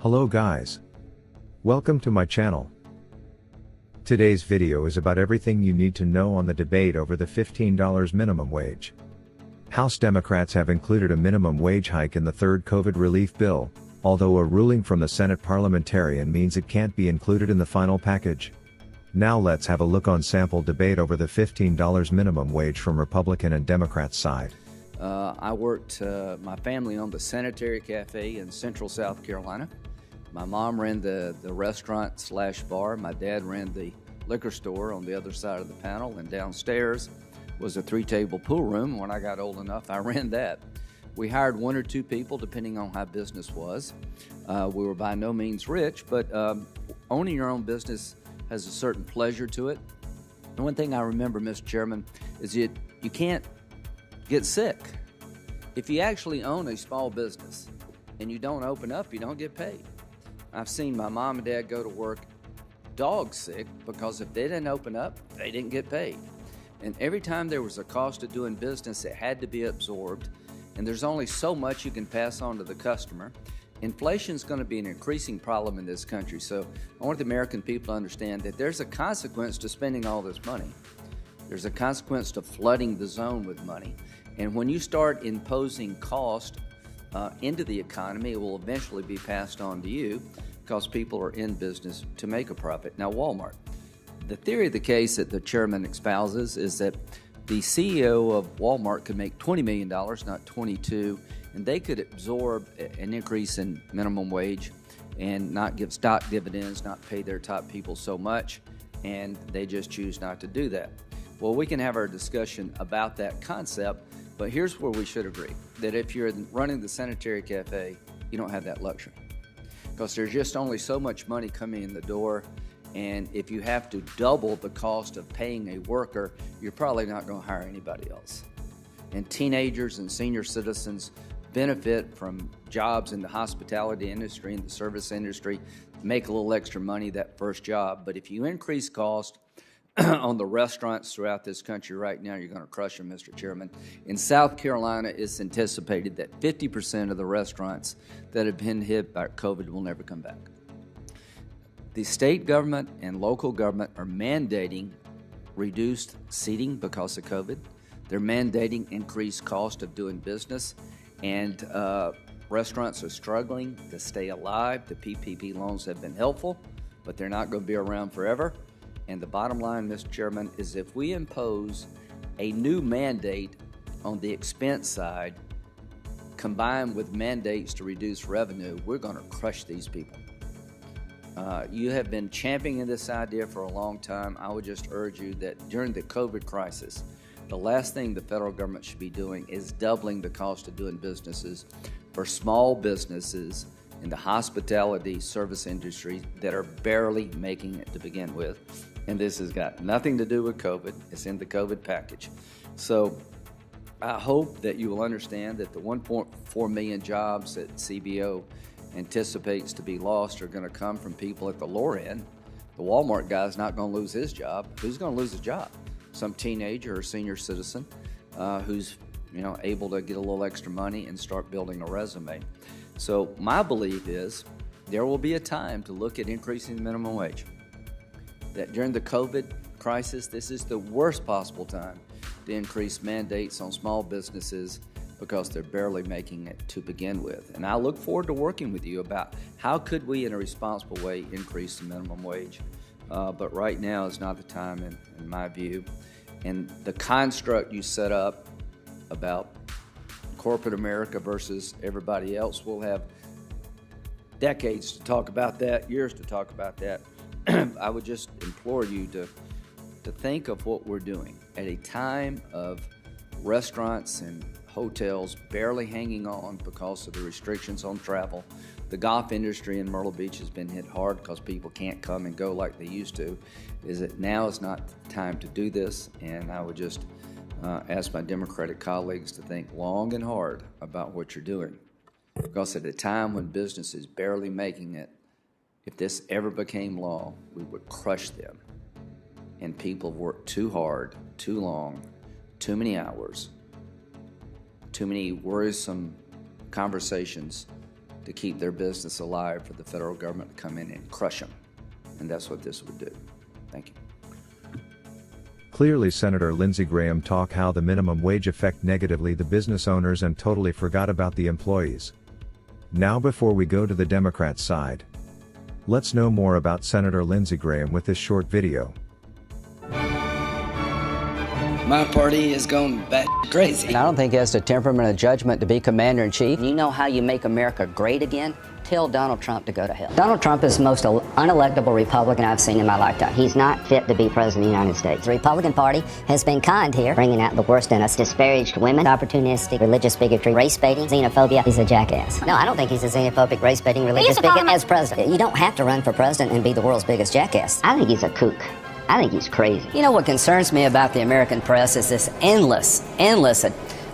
Hello guys. Welcome to my channel. Today's video is about everything you need to know on the debate over the $15 minimum wage. House Democrats have included a minimum wage hike in the third COVID relief bill, although a ruling from the Senate parliamentarian means it can't be included in the final package. Now let's have a look on sample debate over the $15 minimum wage from Republican and Democrat side. I worked, my family owned the Sanitary Cafe in Central South Carolina. My mom ran the restaurant/bar. My dad ran the liquor store on the other side of the panel, and downstairs was a 3-table pool room. When I got old enough, I ran that. We hired 1 or 2 people depending on how business was. We were by no means rich, but owning your own business has a certain pleasure to it. And one thing I remember, Mr. Chairman, is you can't get sick. If you actually own a small business and you don't open up, you don't get paid. I've seen my mom and dad go to work dog sick because if they didn't open up, they didn't get paid. And every time there was a cost of doing business, it had to be absorbed. And there's only so much you can pass on to the customer. Inflation is going to be an increasing problem in this country. So I want the American people to understand that there's a consequence to spending all this money. There's a consequence to flooding the zone with money. And when you start imposing cost into the economy, it will eventually be passed on to you because people are in business to make a profit. Now, Walmart. The theory of the case that the chairman espouses is that the CEO of Walmart could make $20 million, not $22, and they could absorb an increase in minimum wage and not give stock dividends, not pay their top people so much, and they just choose not to do that. Well, we can have our discussion about that concept, but here's where we should agree, that if you're running the Sanitary Cafe, you don't have that luxury because there's just only so much money coming in the door, and if you have to double the cost of paying a worker, you're probably not going to hire anybody else. And teenagers and senior citizens benefit from jobs in the hospitality industry and the service industry, make a little extra money that first job. But if you increase cost on the restaurants throughout this country right now, you're going to crush them, Mr. Chairman. In South Carolina, it's anticipated that 50% of the restaurants that have been hit by COVID will never come back. The state government and local government are mandating reduced seating because of COVID. They're mandating increased cost of doing business, and restaurants are struggling to stay alive. The PPP loans have been helpful, but they're not going to be around forever. And the bottom line, Mr. Chairman, is if we impose a new mandate on the expense side, combined with mandates to reduce revenue, we're going to crush these people. You have been championing this idea for a long time. I would just urge you that during the COVID crisis, the last thing the federal government should be doing is doubling the cost of doing businesses for small businesses in the hospitality service industry that are barely making it to begin with. And this has got nothing to do with COVID. It's in the COVID package. So I hope that you will understand that the 1.4 million jobs that CBO anticipates to be lost are going to come from people at the lower end. The Walmart guy's not going to lose his job. Who's going to lose his job? Some teenager or senior citizen who's able to get a little extra money and start building a resume. So my belief is there will be a time to look at increasing the minimum wage. That during the COVID crisis, this is the worst possible time to increase mandates on small businesses because they're barely making it to begin with. And I look forward to working with you about how could we, in a responsible way, increase the minimum wage. But right now is not the time, in my view. And the construct you set up about corporate America versus everybody else, we'll have decades to talk about that, years to talk about that. I would just implore you to think of what we're doing at a time of restaurants and hotels barely hanging on because of the restrictions on travel. The golf industry in Myrtle Beach has been hit hard because people can't come and go like they used to. Is that now is not the time to do this, and I would just ask my Democratic colleagues to think long and hard about what you're doing. Because at a time when business is barely making it, if this ever became law, we would crush them. And people have worked too hard, too long, too many hours, too many worrisome conversations to keep their business alive for the federal government to come in and crush them. And that's what this would do. Thank you. Clearly, Senator Lindsey Graham talked how the minimum wage affect negatively the business owners and totally forgot about the employees. Now, before we go to the Democrat side, let's know more about Senator Lindsey Graham with this short video. My party is going back crazy. And I don't think he has the temperament of judgment to be commander-in-chief. You know how you make America great again? Tell Donald Trump to go to hell. Donald Trump is the most unelectable Republican I've seen in my lifetime. He's not fit to be president of the United States. The Republican Party has been kind here, bringing out the worst in us. Disparaged women, opportunistic, religious bigotry, race baiting, xenophobia. He's a jackass. No, I don't think he's a xenophobic, race baiting, religious bigot as president. You don't have to run for president and be the world's biggest jackass. I think he's a kook. I think he's crazy. You know what concerns me about the American press is this endless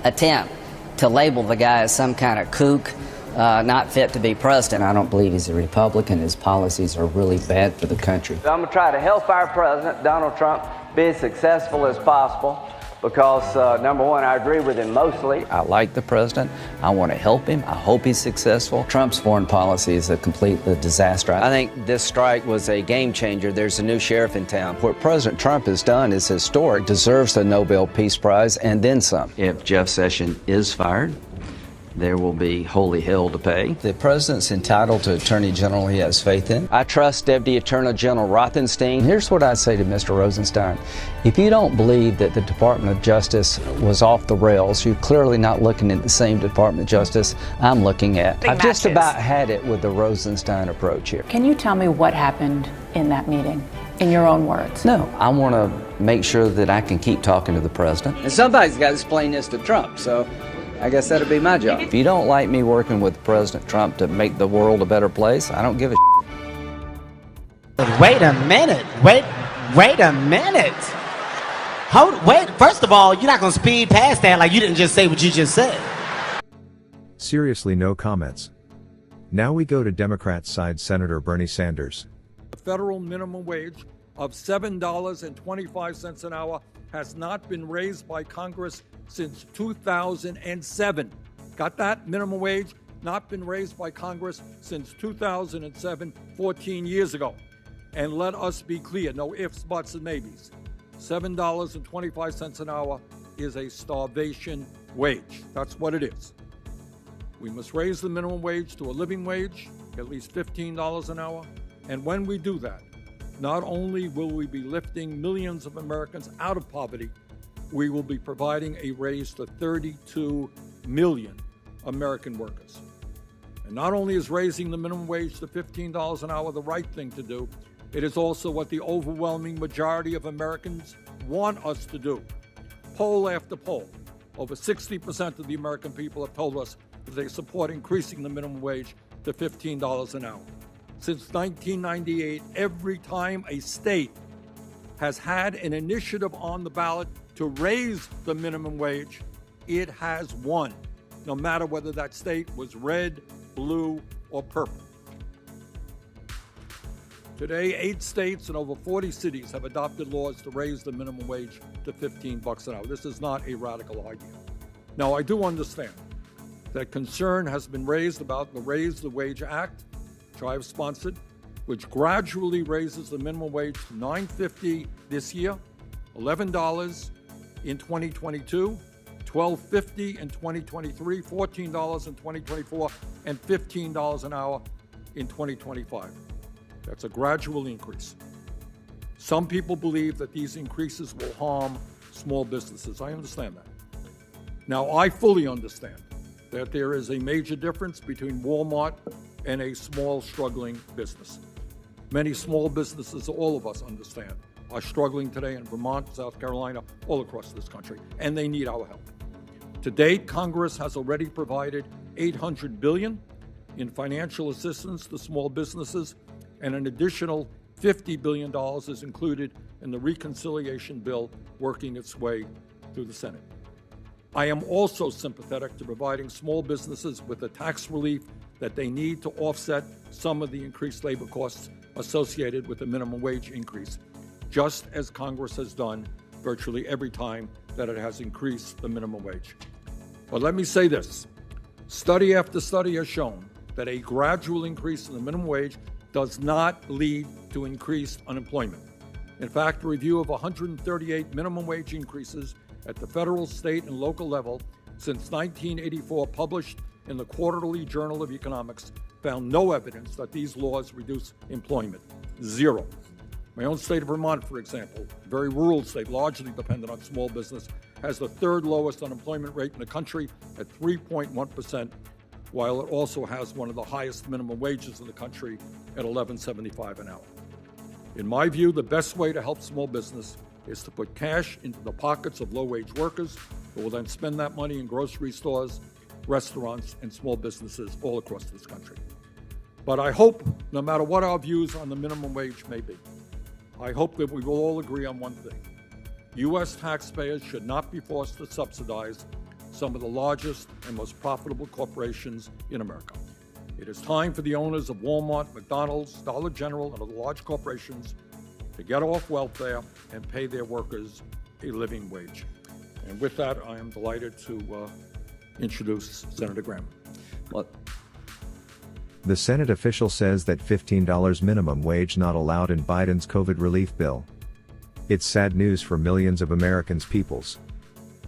attempt to label the guy as some kind of kook, not fit to be president. I don't believe he's a Republican. His policies are really bad for the country. I'm going to try to help our president, Donald Trump, be as successful as possible because, number one, I agree with him mostly. I like the president. I want to help him. I hope he's successful. Trump's foreign policy is a complete disaster. I think this strike was a game changer. There's a new sheriff in town. What President Trump has done is historic, deserves the Nobel Peace Prize, and then some. If Jeff Sessions is fired, there will be holy hell to pay. The president's entitled to Attorney General he has faith in. I trust Deputy Attorney General Rothenstein. Here's what I say to Mr. Rosenstein. If you don't believe that the Department of Justice was off the rails, you're clearly not looking at the same Department of Justice I'm looking at. I've just about had it with the Rosenstein approach here. Can you tell me what happened in that meeting, in your own words? No, I want to make sure that I can keep talking to the president. And somebody's got to explain this to Trump, so I guess that'll be my job. If you don't like me working with President Trump to make the world a better place, I don't give a Wait a minute. Wait a minute. Wait, first of all, you're not going to speed past that like you didn't just say what you just said. Seriously, no comments. Now we go to Democrat side Senator Bernie Sanders. The federal minimum wage of $7.25 an hour has not been raised by Congress since 2007. Got that? Minimum wage not been raised by Congress since 2007, 14 years ago. And let us be clear, no ifs, buts, and maybes. $7.25 an hour is a starvation wage. That's what it is. We must raise the minimum wage to a living wage, at least $15 an hour. And when we do that, not only will we be lifting millions of Americans out of poverty, we will be providing a raise to 32 million American workers. And not only is raising the minimum wage to $15 an hour the right thing to do, it is also what the overwhelming majority of Americans want us to do. Poll after poll, over 60% of the American people have told us that they support increasing the minimum wage to $15 an hour. Since 1998, every time a state has had an initiative on the ballot to raise the minimum wage, it has won, no matter whether that state was red, blue, or purple. Today, 8 states and over 40 cities have adopted laws to raise the minimum wage to $15 an hour. This is not a radical idea. Now, I do understand that concern has been raised about the Raise the Wage Act, which I have sponsored, which gradually raises the minimum wage to $9.50 this year, $11 in 2022, $12.50 in 2023, $14 in 2024, and $15 an hour in 2025. That's a gradual increase. Some people believe that these increases will harm small businesses. I understand that. Now, I fully understand that there is a major difference between Walmart and a small, struggling business. Many small businesses, all of us understand, are struggling today in Vermont, South Carolina, all across this country, and they need our help. To date, Congress has already provided $800 billion in financial assistance to small businesses, and an additional $50 billion is included in the reconciliation bill working its way through the Senate. I am also sympathetic to providing small businesses with the tax relief that they need to offset some of the increased labor costs associated with the minimum wage increase, just as Congress has done virtually every time that it has increased the minimum wage. But let me say this. Study after study has shown that a gradual increase in the minimum wage does not lead to increased unemployment. In fact, a review of 138 minimum wage increases at the federal, state, and local level since 1984, published in the Quarterly Journal of Economics, found no evidence that these laws reduce employment. Zero. My own state of Vermont, for example, a very rural state, largely dependent on small business, has the third lowest unemployment rate in the country at 3.1%, while it also has one of the highest minimum wages in the country at $11.75 an hour. In my view, the best way to help small business is to put cash into the pockets of low-wage workers who will then spend that money in grocery stores, restaurants, and small businesses all across this country. But I hope, no matter what our views on the minimum wage may be, I hope that we will all agree on one thing. U.S. taxpayers should not be forced to subsidize some of the largest and most profitable corporations in America. It is time for the owners of Walmart, McDonald's, Dollar General, and other large corporations to get off welfare and pay their workers a living wage. And with that, I am delighted to introduce Senator Graham. The Senate official says that $15 minimum wage not allowed in Biden's COVID relief bill. It's sad news for millions of Americans' peoples.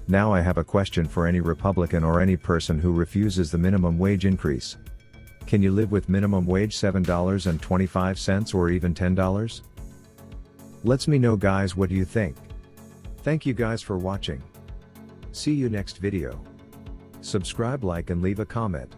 Now I have a question for any Republican or any person who refuses the minimum wage increase. Can you live with minimum wage $7.25 or even $10? Let me know, guys, what do you think? Thank you guys for watching. See you next video. Subscribe, like, and leave a comment.